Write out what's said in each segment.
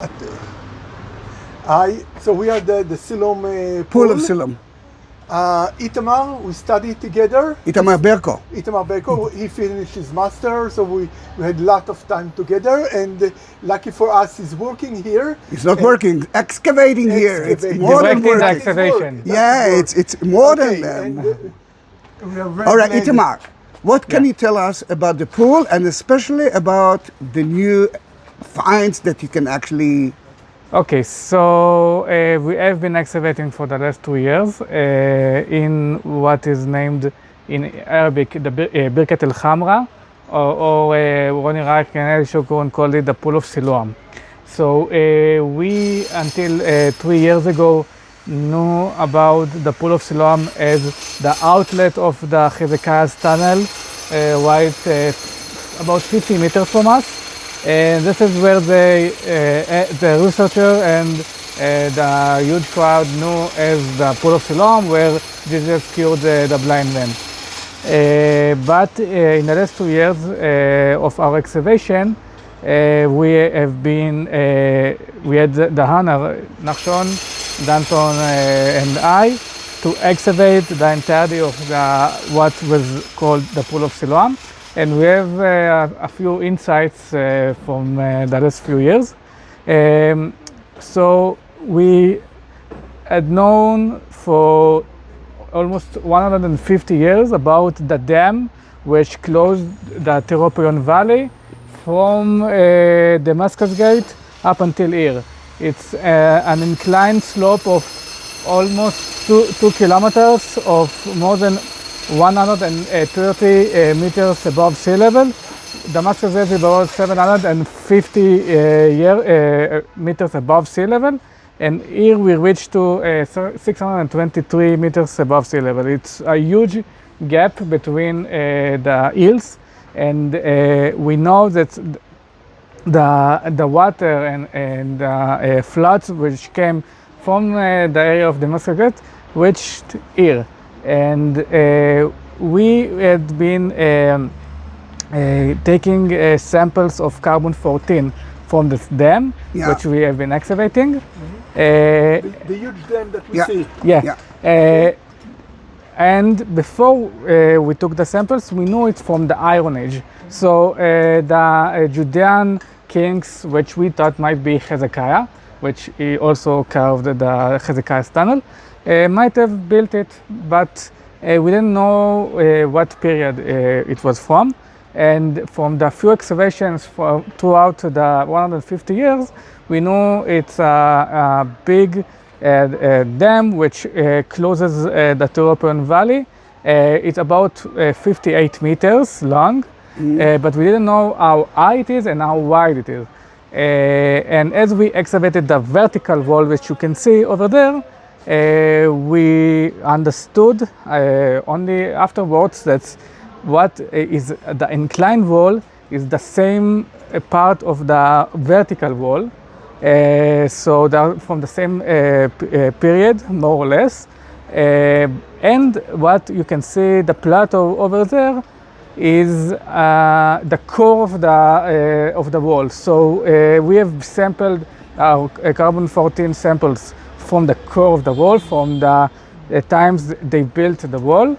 So we are the Siloam Pool of Siloam. Itamar, we studied together. Itamar Berko, he finished his master, so we had a lot of time together, and lucky for us, he's working here. It's not working, excavating here. It's more than Directing the working. excavation. Yeah, it's more than that. We are very All right, glad Itamar, what can you tell us about the pool and especially about the new finds that you can actually... Okay, so we have been excavating for the last 2 years in what is named in Arabic the Birkat El Khamra, or Ronnie Reich and Shokun called it the Pool of Siloam. So we, until 3 years ago, knew about the Pool of Siloam as the outlet of the Hezekiah's tunnel, right about 50 meters from us. And this is where the researcher and the huge crowd knew as the Pool of Siloam, where Jesus cured the blind man. But in the last 2 years of our excavation, we had the honor, Nachshon, Danton, and I, to excavate the entirety of what was called the Pool of Siloam. And we have a few insights from the last few years. So we had known for almost 150 years about the dam which closed the Tyropaion Valley from Damascus Gate up until here. It's an inclined slope of almost 2 kilometers of more than 130 meters above sea level. Damascus is about 750 meters above sea level, and here we reach to 623 meters above sea level. It's a huge gap between the hills, and we know that the water and floods which came from the area of Damascus reached here. And we had been taking samples of carbon-14 from this dam, which we have been excavating. the huge dam that we see. And before we took the samples, we knew it's from the Iron Age. So the Judean kings, which we thought might be Hezekiah, which he also carved the Hezekiah's tunnel, might have built it, but we didn't know what period it was from. And from the few excavations throughout the 150 years, we know it's a big dam which closes the Tyropaion Valley. It's about 58 meters long, but we didn't know how high it is and how wide it is. And as we excavated the vertical wall, which you can see over there, we understood only afterwards that what is the inclined wall is the same part of the vertical wall. So they're from the same period, more or less. And what you can see, the plateau over there, is the core of the wall. So we have sampled our carbon-14 samples from the core of the wall, from the times they built the wall.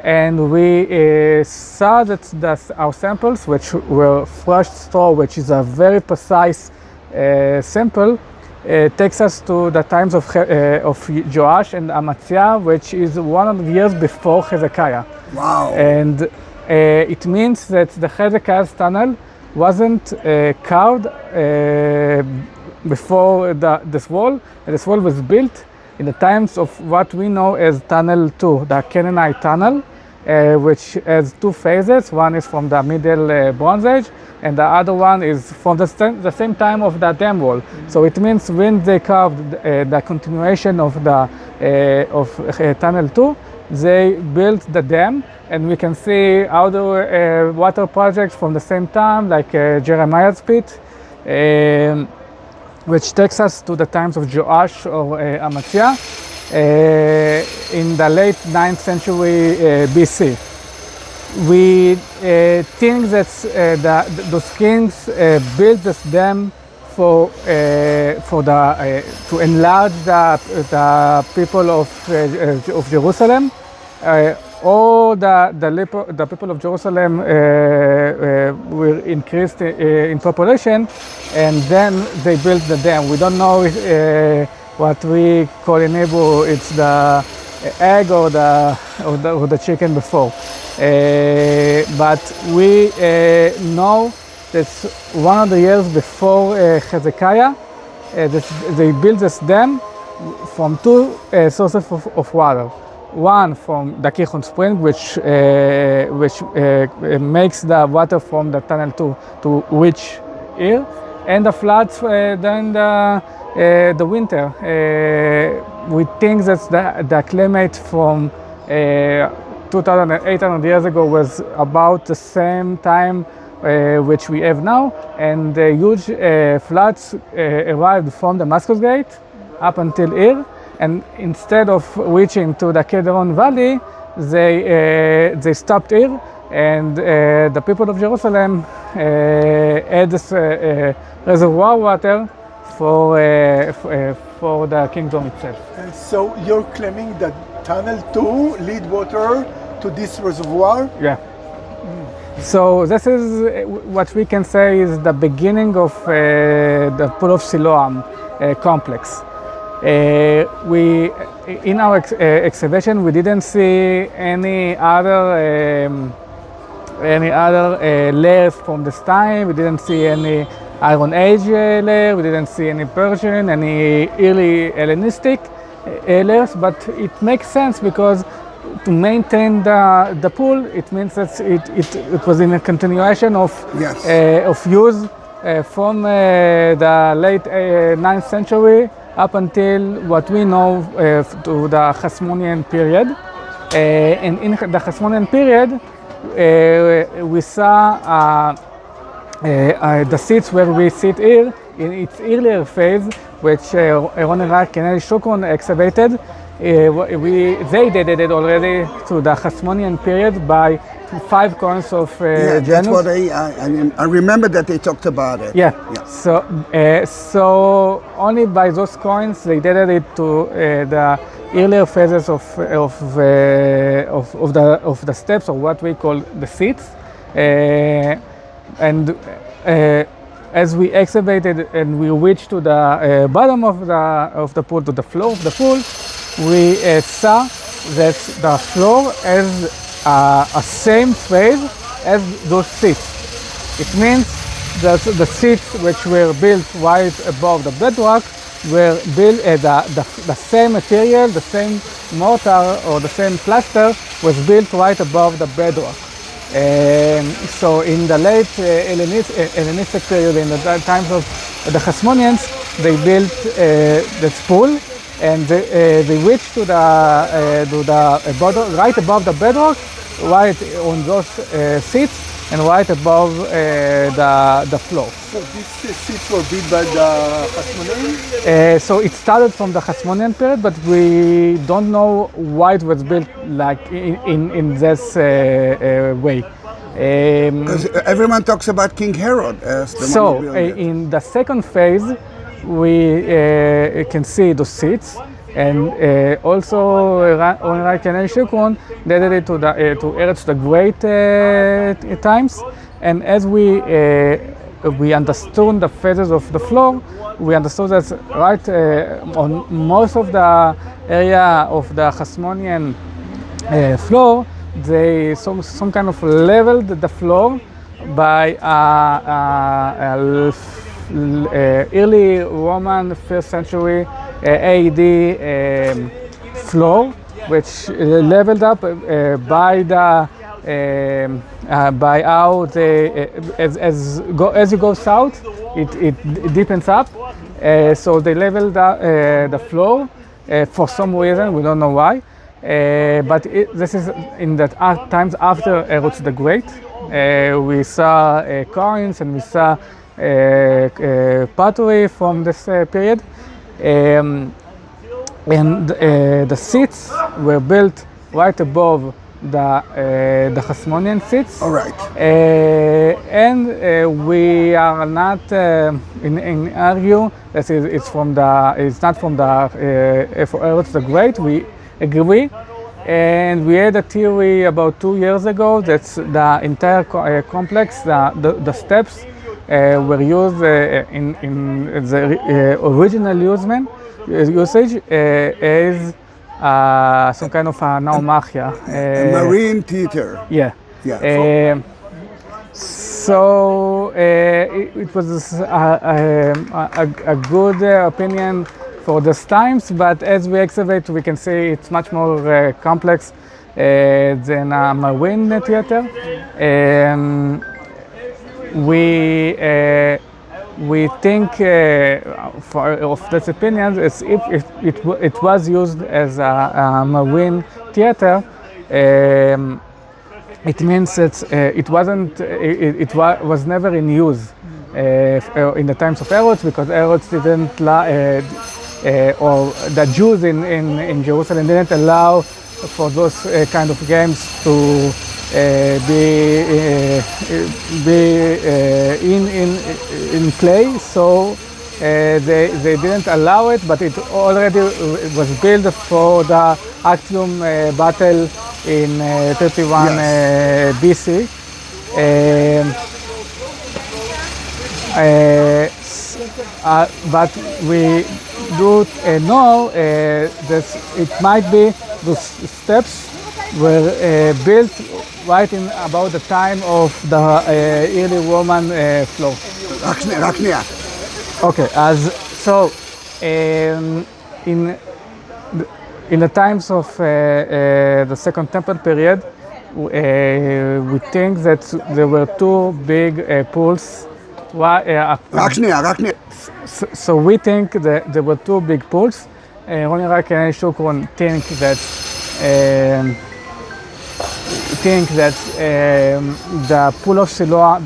And we saw that our samples, which were fresh straw, which is a very precise sample, takes us to the times of Joash and Amaziah, which is 100 years before Hezekiah. Wow. And it means that the Hezekiah's tunnel wasn't carved before this wall. This wall was built in the times of what we know as Tunnel 2, the Canaanite tunnel, which has 2 phases. One is from the Middle Bronze Age, and the other one is from the same time of the dam wall. So it means when they carved the continuation of Tunnel 2, they built the dam, and we can see other water projects from the same time, like Jeremiah's pit, which takes us to the times of Joash or Amaziah in the late 9th century BC. We think that those kings built this dam to enlarge the people of Jerusalem. All the people of Jerusalem were increased in population, and then they built the dam. We don't know what we call in Hebrew, it's the egg or the chicken before. But we know that 100 years before Hezekiah, they built this dam from two sources of water. One from the Kihon spring, which makes the water from the tunnel to reach here, and the floods during the winter. We think that the climate from 2,800 years ago was about the same time which we have now, and the huge floods arrived from Damascus Gate up until here. And instead of reaching to the Kedron Valley, they stopped here, and the people of Jerusalem had this reservoir water for the kingdom itself. And so you're claiming that tunnel 2 lead water to this reservoir? Yeah. So this is what we can say is the beginning of the Pool of Siloam complex. In our excavation, we didn't see any other layers from this time. We didn't see any Iron Age layer. We didn't see any Persian, any early Hellenistic layers. But it makes sense because to maintain the pool, it means that it was in a continuation of use from the late 9th century up until what we know to the Hasmonean period. And in the Hasmonean period, we saw the seats where we sit here in its earlier phase, which Ron and Kenel Shukron excavated. They dated it already to the Hasmonean period by 5 coins of Janus. That's what I remember that they talked about it. Yeah. So only by those coins they dated it to the earlier phases of the steps, or what we call the seats. And as we excavated and we reached to the bottom of the pool, to the floor of the pool, we saw that the floor has a same phase as those seats. It means that the seats which were built right above the bedrock were built the same material, the same mortar or the same plaster was built right above the bedrock. So in the late Hellenistic period, in the times of the Hasmoneans, they built this pool, and they reached to the bottom, right above the bedrock, right on those seats, and right above the floor. So these seats were built by the Hasmonean? So it started from the Hasmonean period, but we don't know why it was built like in this way. Because everyone talks about King Herod as the one who built it. In the second phase, we can see the seats, and also Onrai Kenel Shukron dated it to Eretz the Great times. And as we understood the phases of the floor, we understood that right on most of the area of the Hasmonean floor, they some kind of leveled the floor by early Roman 1st century AD floor, which leveled up by how as you go south, it deepens up. So they leveled the floor for some reason, we don't know why. But this is in the times after Herod the Great. We saw coins and we saw pottery from this period. And the seats were built right above the Hasmonean seats. All right. And we are not in argue that it's not from the for Eretz the Great. We agree, and we had a theory about 2 years ago that the entire complex, the steps were used in the original usage as some kind of a naumachia. A marine theater. Yeah. Yeah. So it was a good opinion for those times, but as we excavate, we can see it's much more complex than a marine theater. We think, of this opinion, if it was used as a marine theater, it means that it was never in use in the times of Eretz, because Eretz didn't or the Jews in Jerusalem didn't allow for those kind of games to be in play, so they didn't allow it, but it already was built for the Actium battle in 31 BC. But we do know that it might be those steps were built right in about the time of the early Roman flow. רק שנייה. Okay, so in the times of the Second Temple period, we think that there were two big pools. רק שנייה. So we think that there were two big pools. רוני רק שוקרון think that the Pool of Siloam,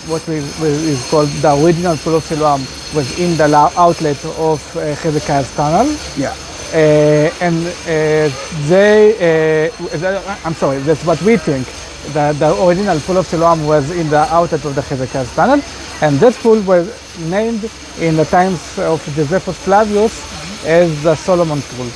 what is called the original Pool of Siloam, was in the outlet of Hezekiah's tunnel. Yeah. And I'm sorry, that's what we think. The original Pool of Siloam was in the outlet of the Hezekiah's tunnel, and that pool was named in the times of Josephus Flavius as the Solomon Pool.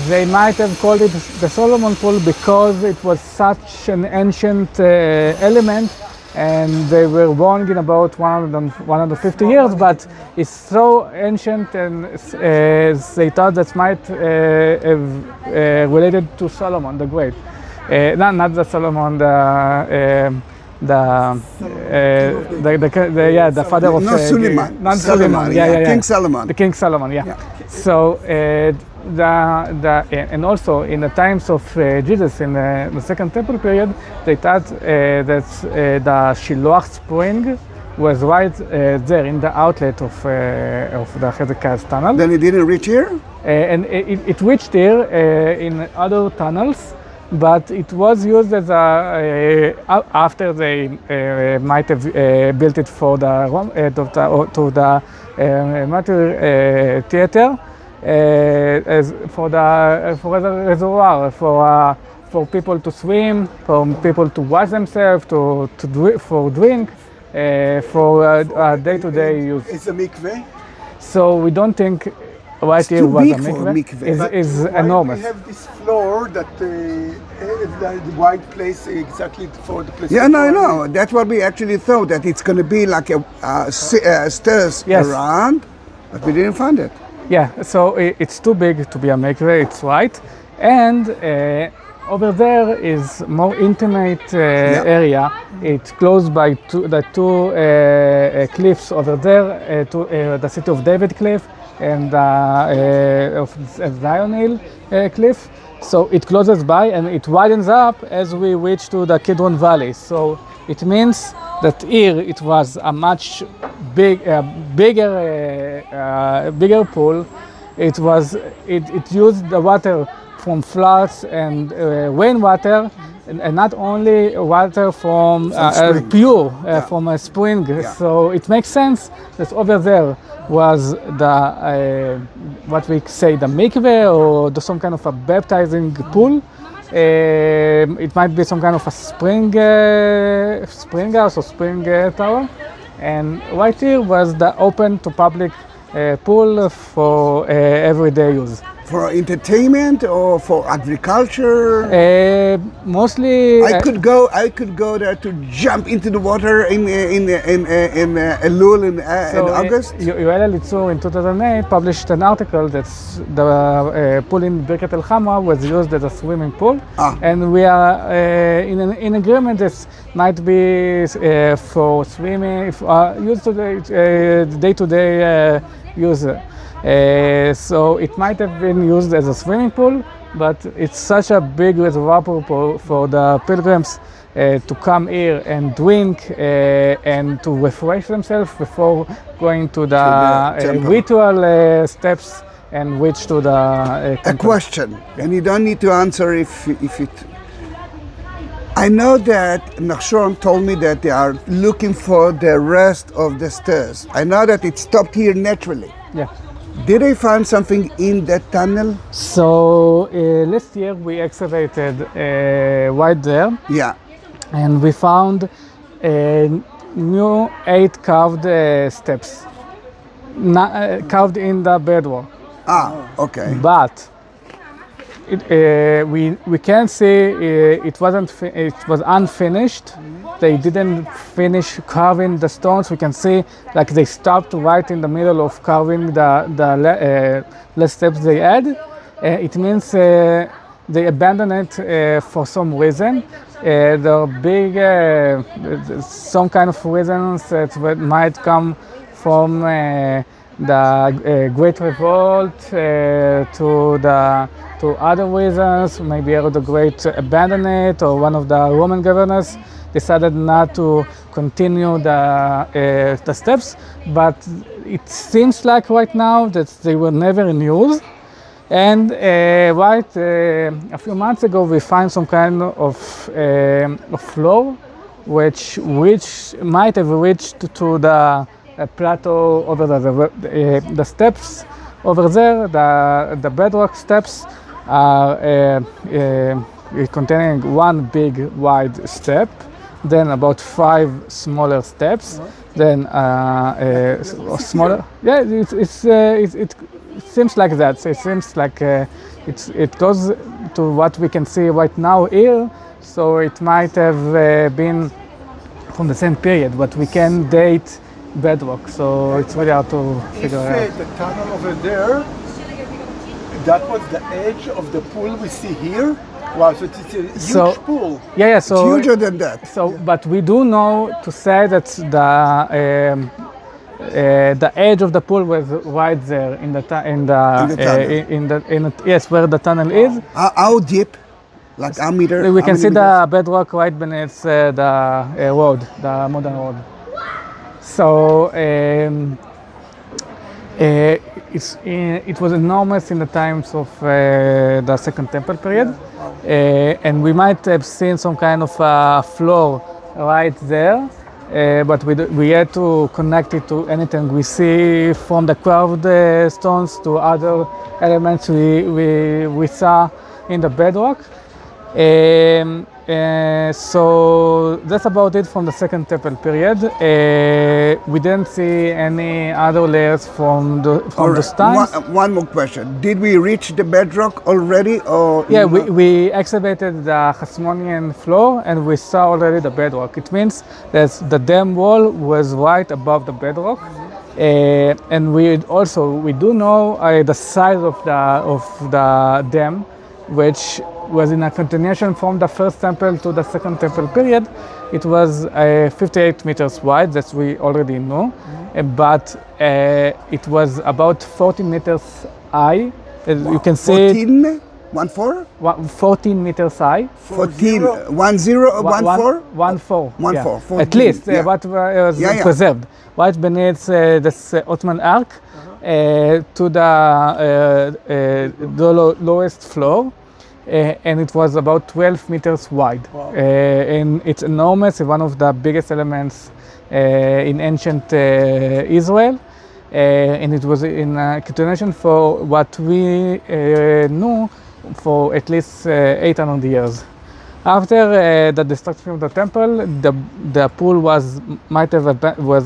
They might have called it the Solomon Pool because it was such an ancient element, and they were born in about 150 years, but it's so ancient, and they thought that might have related to Solomon the Great. Not the Solomon, the father of Solomon. King Solomon. The King Solomon, yeah. So and also in the times of Jesus in the Second Temple period, they thought that the Shiloach spring was right there in the outlet of the Hezekiah's tunnel. Then it didn't reach here? And it reached here in other tunnels, but it was used as after they might have built it for the matter theater, as for a reservoir for people to swim, for people to wash themselves, for drink, for day-to-day use. It's a mikveh. So we don't think right here was a mikveh. Is enormous. We have this floor that the white place exactly for the place. Yeah, no. That's what we actually thought, that it's going to be like a stairs around, but we didn't find it. Yeah, so it's too big to be a mikveh, it's right. And over there is more intimate area. It's close by the two cliffs over there, to the City of David cliff and of Zion Hill cliff. So it closes by and it widens up as we reach to the Kidron Valley. So it means that here it was a much bigger pool. It used the water from floods and rainwater, and not only water from pure from a spring. Yeah. So it makes sense that over there was the what we say the mikveh or some kind of a baptizing pool, It might be some kind of a spring house or spring tower. And right here was the open to public pool for everyday use. For entertainment or for agriculture? Mostly. I could go there to jump into the water in Elul in August. Yoel Elitzur in 2008 published an article that the pool in Birkat El Khama was used as a swimming pool, and we are in agreement this might be for swimming, used to the day-to-day use. So it might have been used as a swimming pool, but it's such a big reservoir for the pilgrims to come here and drink and to refresh themselves before going to the ritual steps and reach to the A question, and you don't need to answer if it. I know that Nachshon told me that they are looking for the rest of the stairs. I know that it stopped here naturally. Yeah. Did they find something in that tunnel? So last year we excavated right there. Yeah. And we found new 8 carved steps, carved in the bedrock. Okay. But we can see it was unfinished. They didn't finish carving the stones. We can see like they stopped right in the middle of carving the last steps they had. It means they abandoned it for some reason. There are big, some kind of reasons that might come from the Great Revolt to other reasons. Maybe Herod the Great abandoned it, or one of the Roman governors decided not to continue the steps. But it seems like right now that they were never in use. And a few months ago, we found some kind of floor, which might have reached to the plateau over the steps over there. The bedrock steps are containing one big wide step, then about 5 smaller steps, then smaller. Yeah, it seems like that. So it seems like it goes to what we can see right now here. So it might have been from the same period, but we can date bedrock. So it's really hard to figure out. The tunnel over there, that was the edge of the pool we see here. Wow, so it's a huge pool. Yeah. So it's huger than that. So, but we do know to say that the edge of the pool was right there yes, where the tunnel is. How deep? Like a meter? We can see the bedrock right beneath the road, the modern road. So it was enormous in the times of the Second Temple period, and we might have seen some kind of floor right there. But we had to connect it to anything we see from the carved stones to other elements we saw in the bedrock. So that's about it from the Second Temple period. We didn't see any other layers from those times. One more question. Did we reach the bedrock already? Or yeah, we excavated the Hasmonean floor and we saw already the bedrock. It means that the dam wall was right above the bedrock. And we do know the size of the dam, which was in a continuation from the First Temple to the Second Temple period. It was 58 meters wide, that we already know, but it was about 14 meters high. You can see 14 meters high. 14, 10 or 14? 14. At least what was preserved. Right beneath this Ottoman Ark to the lowest floor. And it was about 12 meters wide. Wow. And it's enormous, one of the biggest elements in ancient Israel. And it was in continuation for what we knew for at least 800 years. After the destruction of the temple, the pool was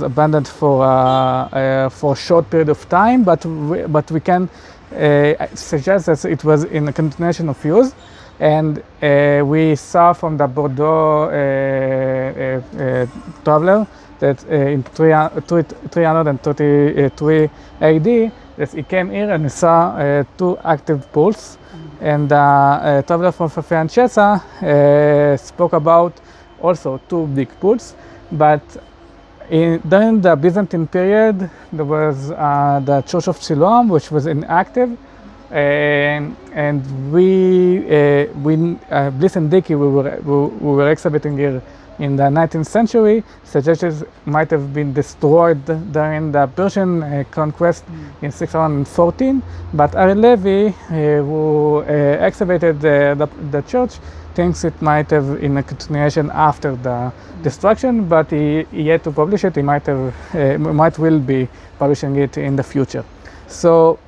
abandoned for a short period of time, but we can suggest that it was in a continuation of use, and we saw from the Bordeaux traveler that in 333 AD that he came here and he saw 2 active pools. And the traveler from Francesa spoke about also 2 big pools, but during the Byzantine period there was the Church of Siloam, which was inactive, and we Bliss and Dickey, we were excavating here in the 19th century, suggested might have been destroyed during the Persian conquest in 614. But Ari Levi, who excavated the church, thinks it might have in a continuation after the destruction, but he yet to publish it. He might will be publishing it in the future. So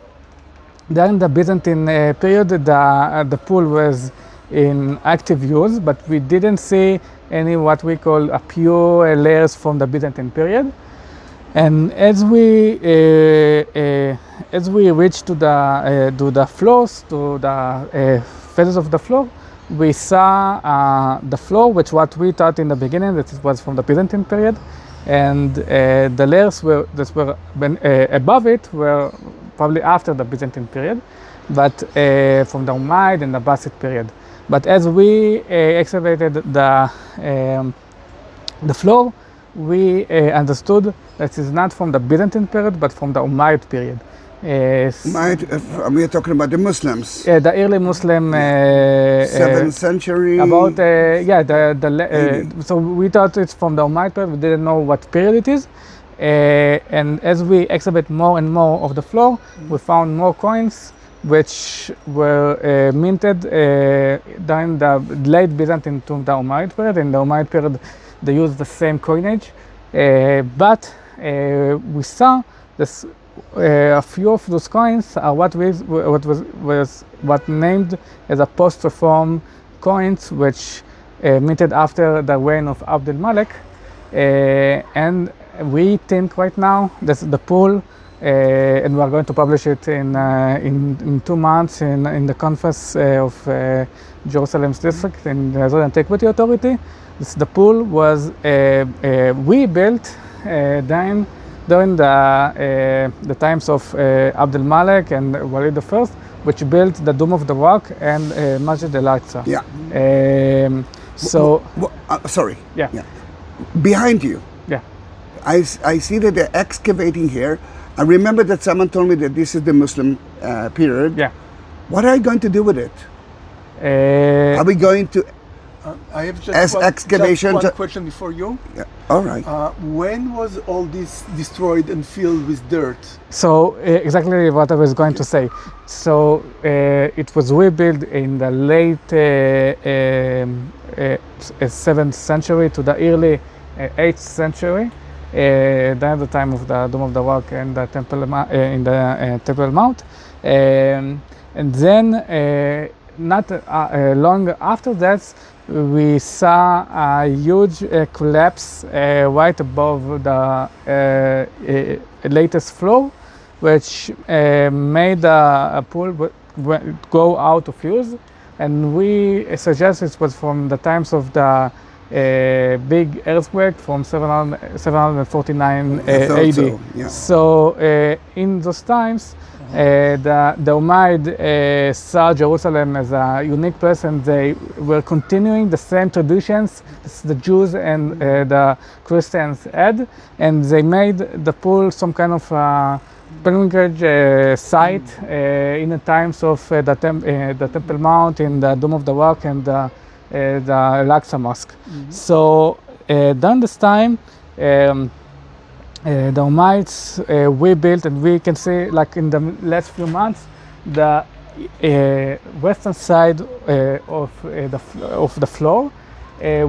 during the Byzantine period, the pool was in active use, but we didn't see any what we call a pure layers from the Byzantine period. And as we reach to the floors, to the phases of the floor, we saw the floor, which what we thought in the beginning that it was from the Byzantine period, and the layers that were above it were probably after the Byzantine period, but from the Umayyad and the Abbasid period. But as we excavated the floor, we understood that it's not from the Byzantine period, but from the Umayyad period. We are talking about the Muslims. The early Muslim 7th century. About so we thought it's from the Umayyad period. We didn't know what period it is. And as we excavate more and more of the floor, we found more coins which were minted during the late Byzantine to the Umayyad period. In the Umayyad period, they used the same coinage, but we saw this. A few of those coins are what named as a post-reform coins, which minted after the reign of Abd al-Malik, and we think right now that the pool, and we are going to publish it in 2 months in the conference of Jerusalem's district in the Israel Antiquity Authority. The pool was rebuilt during the times of Abd al-Malik and Walid I, which built the Dome of the Rock and Masjid al-Aqsa. Yeah. Sorry. Yeah. Behind you. Yeah. I see that they're excavating here. I remember that someone told me that this is the Muslim period. Yeah. What are you going to do with it? Are we going to I have as excavation? Just one question before you. Yeah. All right. When was all this destroyed and filled with dirt? So exactly what I was going to say. So it was rebuilt in the late 7th century to the early 8th century, during the time of the Dome of the Rock and the Temple in the Temple Mount, and then not long after that, we saw a huge collapse right above the latest floor, which made a pool go out of use. And we suggest it was from the times of the big earthquake from 749 AD. So, yeah. So in those times, the Umayyad saw Jerusalem as a unique place, and they were continuing the same traditions the Jews and the Christians had, and they made the pool some kind of pilgrimage site in the times of the Temple Mount, in the Dome of the Rock, and the Al-Aqsa Mosque. So during this time, the Umayyads rebuilt, and we can see, like in the last few months, the western side of the floor,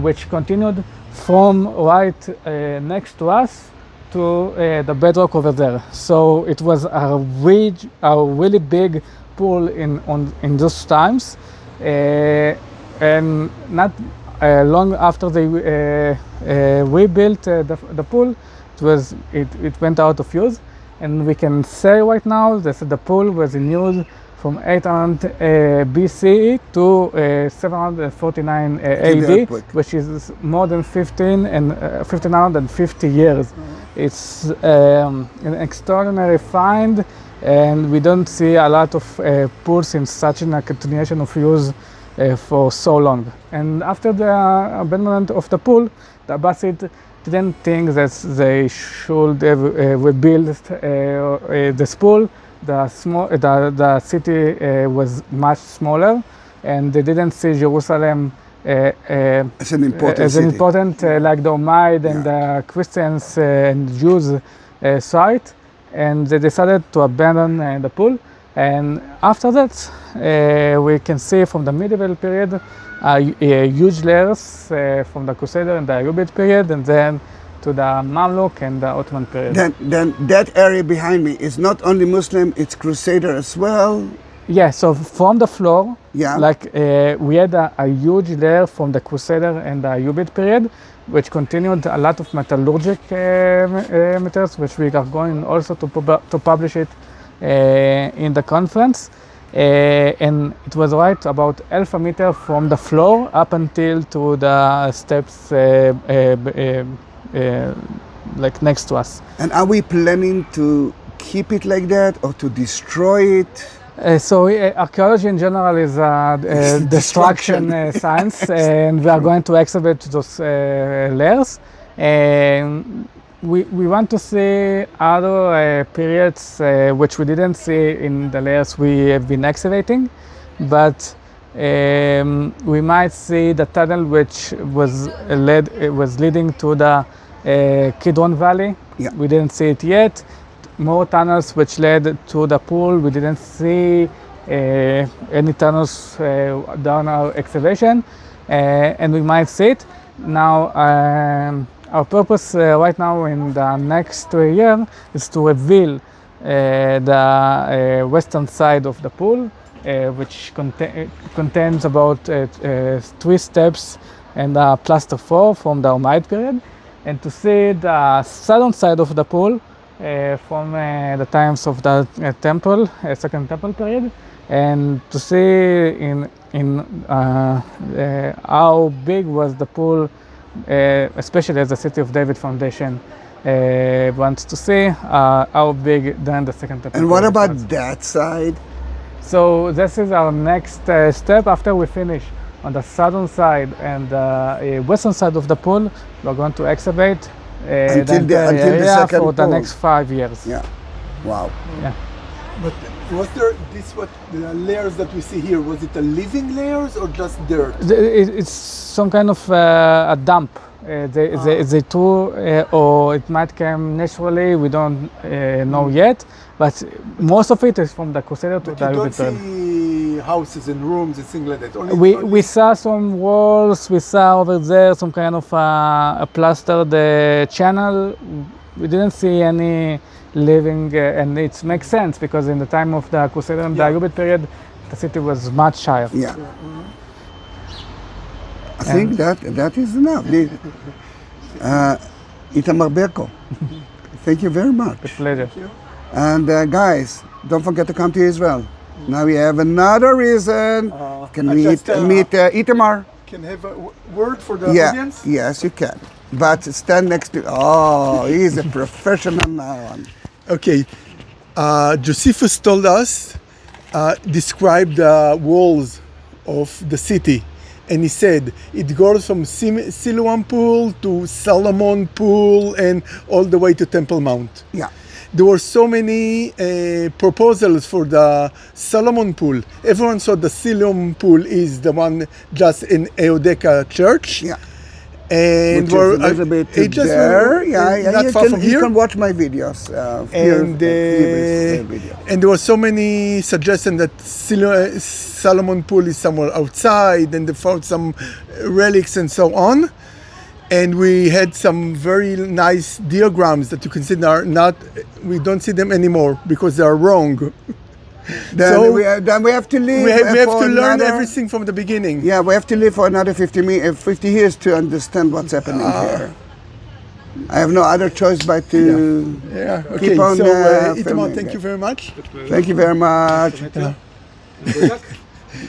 which continued from right next to us to the bedrock over there. So it was a really big pool in those times, and not long after they rebuilt the pool, it went out of use, and we can say right now that the pool was in use from 800 BCE to 749 AD, which is more than 1550 years. It's an extraordinary find, and we don't see a lot of pools in such a continuation of use for so long. And after the abandonment of the pool, the Abbasid didn't think that they should rebuild this pool. The city was much smaller, and they didn't see Jerusalem as an important, like the Umayyad and the Christians and Jews site, and they decided to abandon the pool. And after that, we can see from the medieval period huge layers from the Crusader and the Ayyubid period, and then to the Mamluk and the Ottoman period. Then that area behind me is not only Muslim, it's Crusader as well. Yeah, so from the floor, Yeah. like we had a huge layer from the Crusader and the Ayyubid period, which continued a lot of metallurgic materials, which we are going also to publish it in the conference. And it was right about half a meter from the floor up until to the steps like next to us. And are we planning to keep it like that or to destroy it? So archaeology in general is a destruction science, and we are going to excavate those layers. And we want to see other periods which we didn't see in the layers we have been excavating, but we might see the tunnel which was leading to the Kidron Valley. Yeah. We didn't see it yet. More tunnels which led to the pool. We didn't see any tunnels down our excavation, and we might see it. Now, our purpose right now in the next year is to reveal the western side of the pool, which contains about 3 steps and a plaster 4 from the Umayyad period, and to see the southern side of the pool from the times of the temple, second temple period, and to see in how big was the pool, especially as the City of David Foundation wants to see how big than the second temple. And what period about was. that side? So this is our next step. After we finish on the southern side and the western side of the pool, we're going to excavate Until the area second for the pool. next 5 years. Yeah. Wow. Yeah. But was there what the layers that we see here? Was it a living layers or just dirt? It's some kind of a dump. They threw, or it might come naturally. We don't know yet. But most of it is from the Crusader to But the you don't Ayyubid period. see houses and rooms and things like that. We saw some walls. We saw over there some kind of a plastered channel. We didn't see any living, and it makes sense because in the time of the Crusader and the Ayyubid period, the city was much higher. Yeah. I think that is enough. Itamar Berko, thank you very much. With pleasure. And guys, don't forget to come to Israel. Now we have another reason. Can we meet Itamar? Can have a word for the Yeah, audience? yes, you can. But stand next to. Oh, he's a professional now. Okay, Josephus told us, describe the walls of the city. And he said it goes from Siloam Pool to Solomon Pool and all the way to Temple Mount. Yeah. There were so many proposals for the Solomon Pool. Everyone thought the Siloam Pool is the one just in Eodeka Church. Yeah. And Which is a little bit it just there. not far from You here. can watch my videos. And, video. and there were so many suggestions that Solomon Pool is somewhere outside, and they found some relics and so on. And we had some very nice diagrams that you can see are not, we don't see them anymore because they are wrong. Then, So then we have to leave. we have for to learn another- everything from the beginning. Yeah, we have to live for another 50 years to understand what's happening here. I have no other choice but to Yeah. Okay. keep on So Itamar, filming thank it. you very much. Thank you very much.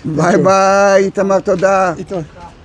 ביי ביי, איתמר, תודה. Itamar.